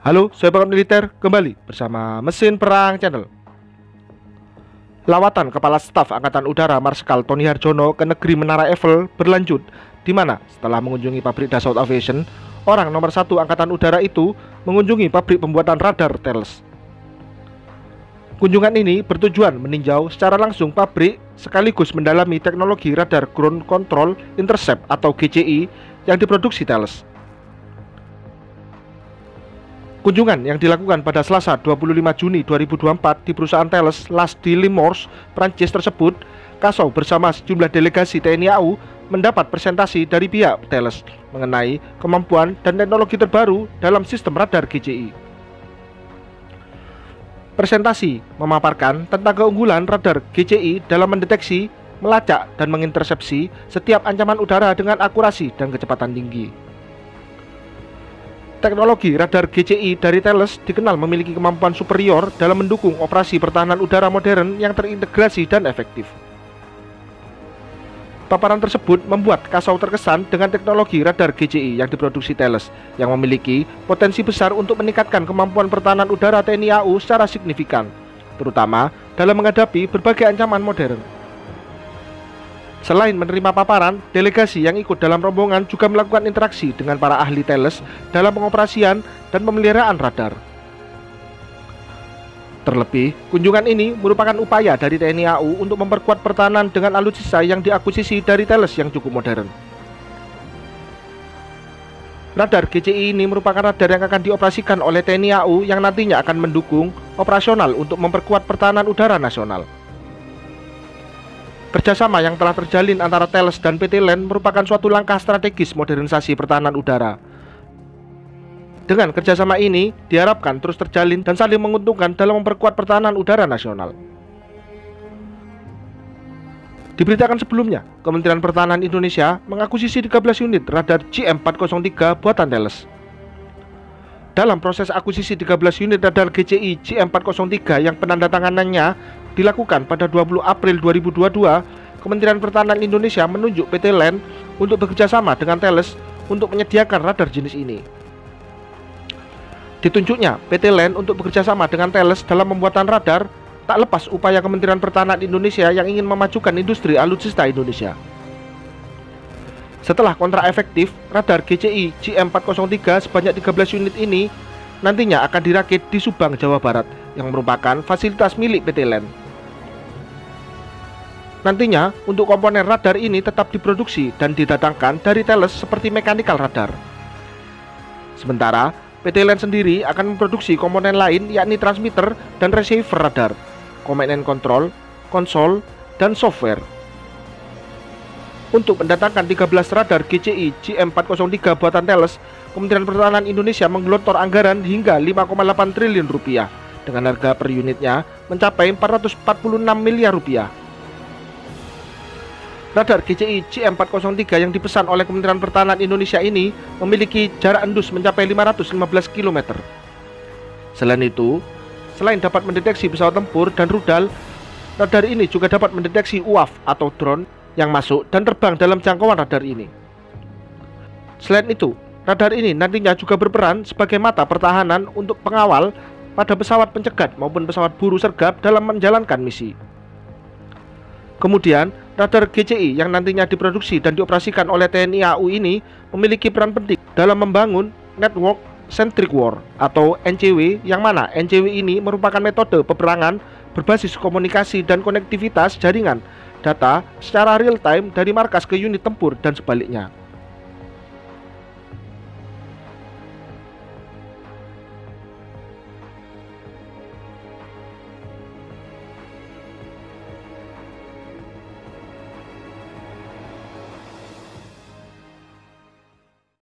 Halo, saya Bakat Militer kembali bersama Mesin Perang Channel. Lawatan Kepala Staf Angkatan Udara Marskal Tony Harjono ke negeri Menara Eiffel berlanjut, di mana setelah mengunjungi pabrik Dassault Aviation, orang nomor 1 Angkatan Udara itu mengunjungi pabrik pembuatan radar Thales. Kunjungan ini bertujuan meninjau secara langsung pabrik sekaligus mendalami teknologi radar Ground Control Intercept atau GCI yang diproduksi Thales. Kunjungan yang dilakukan pada Selasa 25 Juni 2024 di perusahaan Thales Las di Limours, Prancis tersebut, Kasau bersama sejumlah delegasi TNI AU mendapat presentasi dari pihak Thales mengenai kemampuan dan teknologi terbaru dalam sistem radar GCI. Presentasi memaparkan tentang keunggulan radar GCI dalam mendeteksi, melacak, dan mengintersepsi setiap ancaman udara dengan akurasi dan kecepatan tinggi. Teknologi radar GCI dari Thales dikenal memiliki kemampuan superior dalam mendukung operasi pertahanan udara modern yang terintegrasi dan efektif. Paparan tersebut membuat Kasau terkesan dengan teknologi radar GCI yang diproduksi Thales yang memiliki potensi besar untuk meningkatkan kemampuan pertahanan udara TNI AU secara signifikan, terutama dalam menghadapi berbagai ancaman modern. Selain menerima paparan, delegasi yang ikut dalam rombongan juga melakukan interaksi dengan para ahli Thales dalam pengoperasian dan pemeliharaan radar. Terlebih, kunjungan ini merupakan upaya dari TNI AU untuk memperkuat pertahanan dengan alutsista yang diakuisisi dari Thales yang cukup modern. Radar GCI ini merupakan radar yang akan dioperasikan oleh TNI AU yang nantinya akan mendukung operasional untuk memperkuat pertahanan udara nasional. Kerjasama yang telah terjalin antara Thales dan PT LAN merupakan suatu langkah strategis modernisasi pertahanan udara. Dengan kerjasama ini, diharapkan terus terjalin dan saling menguntungkan dalam memperkuat pertahanan udara nasional. Diberitakan sebelumnya, Kementerian Pertahanan Indonesia mengakuisisi 13 unit radar GM403 buatan Thales. Dalam proses akuisisi 13 unit radar GCI GM403 yang penandatanganannya dilakukan pada 20 April 2022, Kementerian Pertahanan Indonesia menunjuk PT LAN untuk bekerjasama dengan Thales untuk menyediakan radar jenis ini. Ditunjuknya PT LAN untuk bekerjasama dengan Thales dalam pembuatan radar tak lepas upaya Kementerian Pertahanan Indonesia yang ingin memajukan industri alutsista Indonesia. Setelah kontrak efektif, radar GCI GM403 sebanyak 13 unit ini nantinya akan dirakit di Subang, Jawa Barat, yang merupakan fasilitas milik PT LAN. Nantinya, untuk komponen radar ini tetap diproduksi dan didatangkan dari Thales seperti mechanical radar. Sementara, PT LAN sendiri akan memproduksi komponen lain yakni transmitter dan receiver radar, command and control, konsol, dan software. Untuk mendatangkan 13 radar GCI GM403 buatan Thales, Kementerian Pertahanan Indonesia menggelontor anggaran hingga 5,8 triliun rupiah dengan harga per unitnya mencapai 446 miliar rupiah. Radar GCI GM403 yang dipesan oleh Kementerian Pertahanan Indonesia ini memiliki jarak endus mencapai 515 km. Selain itu, selain dapat mendeteksi pesawat tempur dan rudal, radar ini juga dapat mendeteksi UAV atau drone yang masuk dan terbang dalam jangkauan radar ini. Selain itu, radar ini nantinya juga berperan sebagai mata pertahanan untuk pengawal pada pesawat pencegat maupun pesawat buru sergap dalam menjalankan misi. Kemudian, radar GCI yang nantinya diproduksi dan dioperasikan oleh TNI AU ini memiliki peran penting dalam membangun Network Centric War atau NCW, yang mana NCW ini merupakan metode peperangan berbasis komunikasi dan konektivitas jaringan data secara real time dari markas ke unit tempur dan sebaliknya.